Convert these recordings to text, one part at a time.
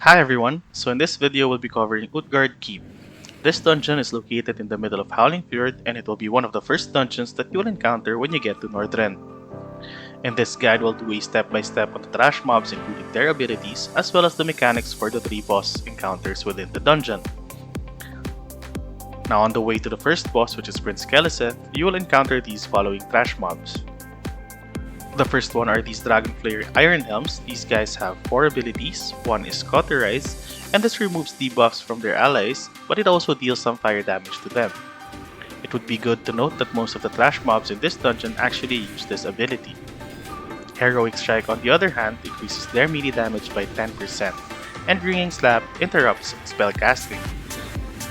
Hi everyone, so in this video we'll be covering Utgarde Keep. This dungeon is located in the middle of Howling Fjord and it will be one of the first dungeons that you'll encounter when you get to Northrend. In this guide we'll do a step-by-step on the trash mobs including their abilities as well as the mechanics for the 3 boss encounters within the dungeon. Now on the way to the first boss, which is Prince Keleseth, you will encounter these following trash mobs. The first one are these Dragon Flare Iron Helms. These guys have 4 abilities. One is Cauterize, and this removes debuffs from their allies, but it also deals some fire damage to them. It would be good to note that most of the trash mobs in this dungeon actually use this ability. Heroic Strike on the other hand increases their melee damage by 10%, and Ringing Slap interrupts spell casting.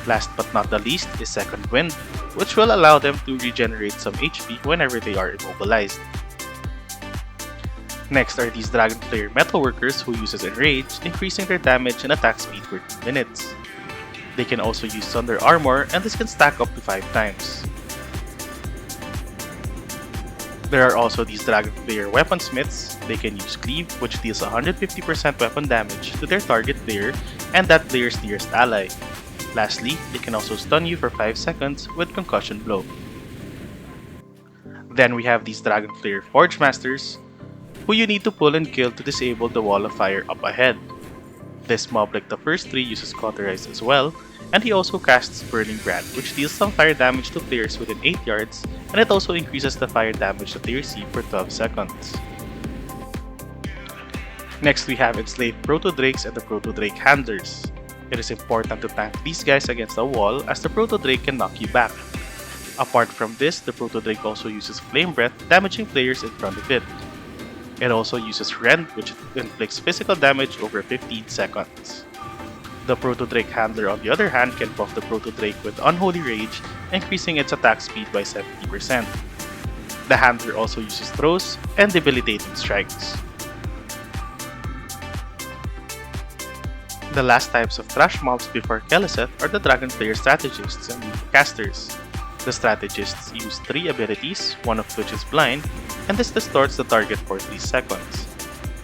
Last but not the least is Second Wind, which will allow them to regenerate some HP whenever they are immobilized. Next are these Dragon Flare Metalworkers who uses Enrage, increasing their damage and attack speed for 2 minutes. They can also use Thunder Armor and this can stack up to 5 times. There are also these Dragon Flare Weaponsmiths. They can use Cleave, which deals 150% weapon damage to their target player and that player's nearest ally. Lastly, they can also stun you for 5 seconds with Concussion Blow. Then we have these Dragon Flare Forge Masters, who you need to pull and kill to disable the wall of fire up ahead. This mob, like the first 3, uses Cauterize as well, and he also casts Burning Brand, which deals some fire damage to players within 8 yards, and it also increases the fire damage that they receive for 12 seconds. Next we have Enslaved ProtoDrakes and the ProtoDrake Handlers. It is important to tank these guys against a wall as the ProtoDrake can knock you back. Apart from this, the ProtoDrake also uses Flame Breath, damaging players in front of it. It also uses Rend, which inflicts physical damage over 15 seconds. The ProtoDrake Handler on the other hand can buff the ProtoDrake with Unholy Rage, increasing its attack speed by 70%. The Handler also uses Throws and Debilitating Strikes. The last types of trash mobs before Keleseth are the Dragon Flare Strategists and Casters. The Strategists use 3 abilities, one of which is Blind, and this distorts the target for 3 seconds.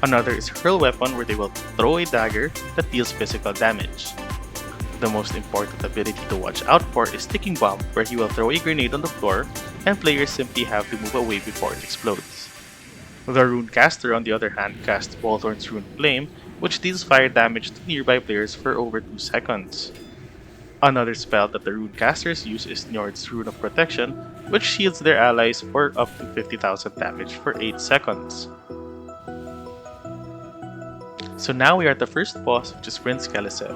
Another is Hurl Weapon, where they will throw a dagger that deals physical damage. The most important ability to watch out for is Ticking Bomb, where he will throw a grenade on the floor and players simply have to move away before it explodes. The Rune Caster on the other hand casts Bolthorn's Rune Flame, which deals fire damage to nearby players for over 2 seconds. Another spell that the Rune Casters use is Njord's Rune of Protection, which shields their allies for up to 50,000 damage for 8 seconds. So now we are at the first boss, which is Prince Keleseth.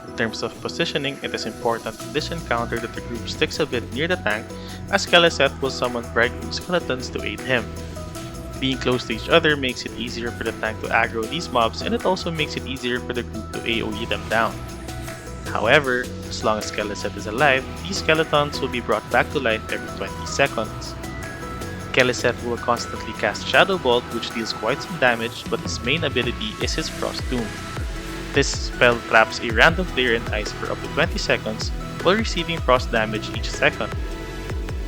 In terms of positioning, it is important in this encounter that the group sticks a bit near the tank, as Keleseth will summon bright blue skeletons to aid him. Being close to each other makes it easier for the tank to aggro these mobs, and it also makes it easier for the group to AoE them down. However, as long as Keleseth is alive, these skeletons will be brought back to life every 20 seconds. Keleseth will constantly cast Shadow Bolt, which deals quite some damage, but his main ability is his Frost Tomb. This spell traps a random player in ice for up to 20 seconds while receiving frost damage each second.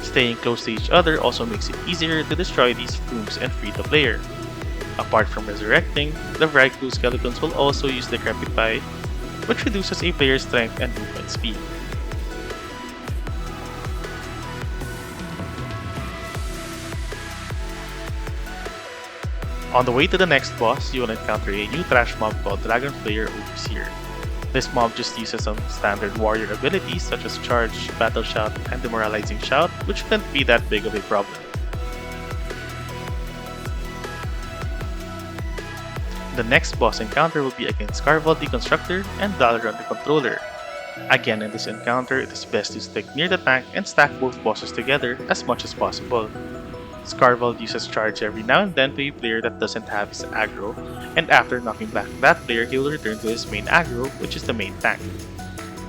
Staying close to each other also makes it easier to destroy these tombs and free the player. Apart from resurrecting, the bright blue skeletons will also use Decrepify, which reduces a player's strength and movement speed. On the way to the next boss, you will encounter a new trash mob called Dragon Flare Overseer. This mob just uses some standard warrior abilities such as Charge, Battle Shout, and Demoralizing Shout, which shouldn't be that big of a problem. The next boss encounter will be against Scarval the Constructor and Dalaran the Controller. Again, in this encounter, it is best to stick near the tank and stack both bosses together as much as possible. Scarval uses Charge every now and then to a player that doesn't have his aggro, and after knocking back that player, he will return to his main aggro, which is the main tank.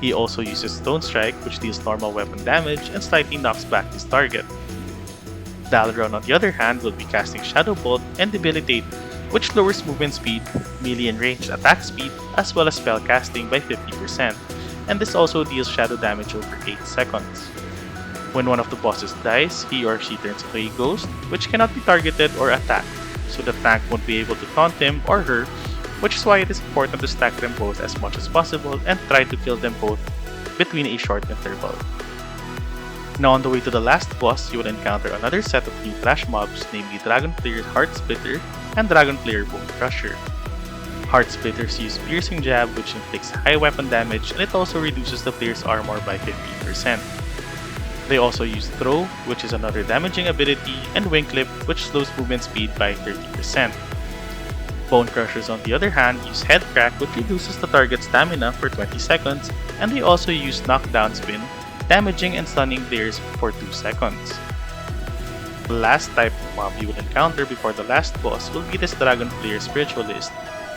He also uses Stone Strike, which deals normal weapon damage and slightly knocks back his target. Dalaran, on the other hand, will be casting Shadow Bolt and Debilitate, which lowers movement speed, melee and ranged attack speed, as well as spell casting by 50%, and this also deals shadow damage over 8 seconds. When one of the bosses dies, he or she turns into a ghost, which cannot be targeted or attacked, so the tank won't be able to taunt him or her which is why it is important to stack them both as much as possible and try to kill them both between a short interval. Now on the way to the last boss, you will encounter another set of new trash mobs, namely Dragon Player Heart Splitter and Dragon Player Bone Crusher. Heart Splitters use Piercing Jab, which inflicts high weapon damage, and it also reduces the player's armor by 15%. They also use Throw, which is another damaging ability, and Wing Clip, which slows movement speed by 30%. Bone Crushers on the other hand use Head Crack, which reduces the target's stamina for 20 seconds, and they also use Knockdown Spin, damaging and stunning players for 2 seconds. The last type of mob you will encounter before the last boss will be this Dragon Player Spiritualist,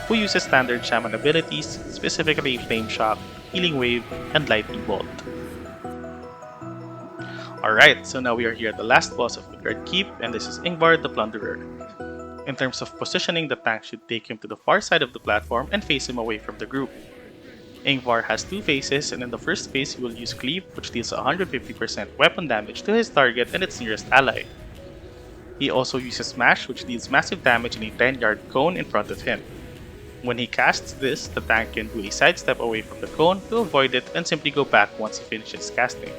who uses standard Shaman abilities, specifically Flame Shock, Healing Wave, and Lightning Bolt. Alright, so now we are here at the last boss of Utgarde Keep, and this is Ingvar the Plunderer. In terms of positioning, the tank should take him to the far side of the platform and face him away from the group. Ingvar has 2 phases, and in the first phase he will use Cleave, which deals 150% weapon damage to his target and its nearest ally. He also uses Smash, which deals massive damage in a 10-yard cone in front of him. When he casts this, the tank can do a sidestep away from the cone to avoid it and simply go back once he finishes casting.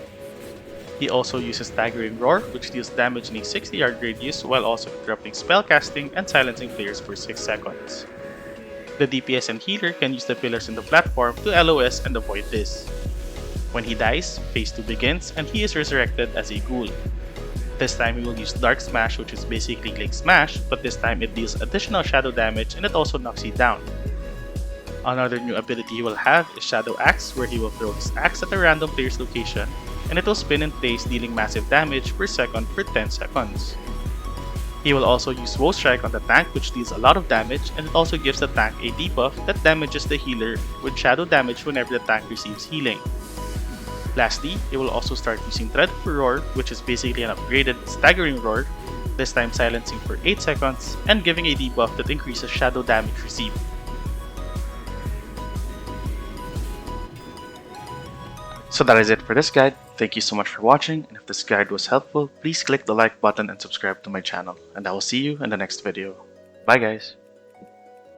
He also uses Staggering Roar, which deals damage in a 60-yard radius while also interrupting spell casting and silencing players for 6 seconds. The DPS and healer can use the pillars in the platform to LOS and avoid this. When he dies, phase 2 begins and he is resurrected as a ghoul. This time he will use Dark Smash, which is basically like Smash, but this time it deals additional shadow damage and it also knocks you down. Another new ability he will have is Shadow Axe, where he will throw his axe at a random player's location and it will spin in place, dealing massive damage per second for 10 seconds. He will also use Woe Strike on the tank, which deals a lot of damage, and it also gives the tank a debuff that damages the healer with shadow damage whenever the tank receives healing. Lastly, he will also start using Dreadful Roar, which is basically an upgraded Staggering Roar, this time silencing for 8 seconds and giving a debuff that increases shadow damage received. So that is it for this guide. Thank you so much for watching, and if this guide was helpful, please click the like button and subscribe to my channel, and I will see you in the next video. Bye guys!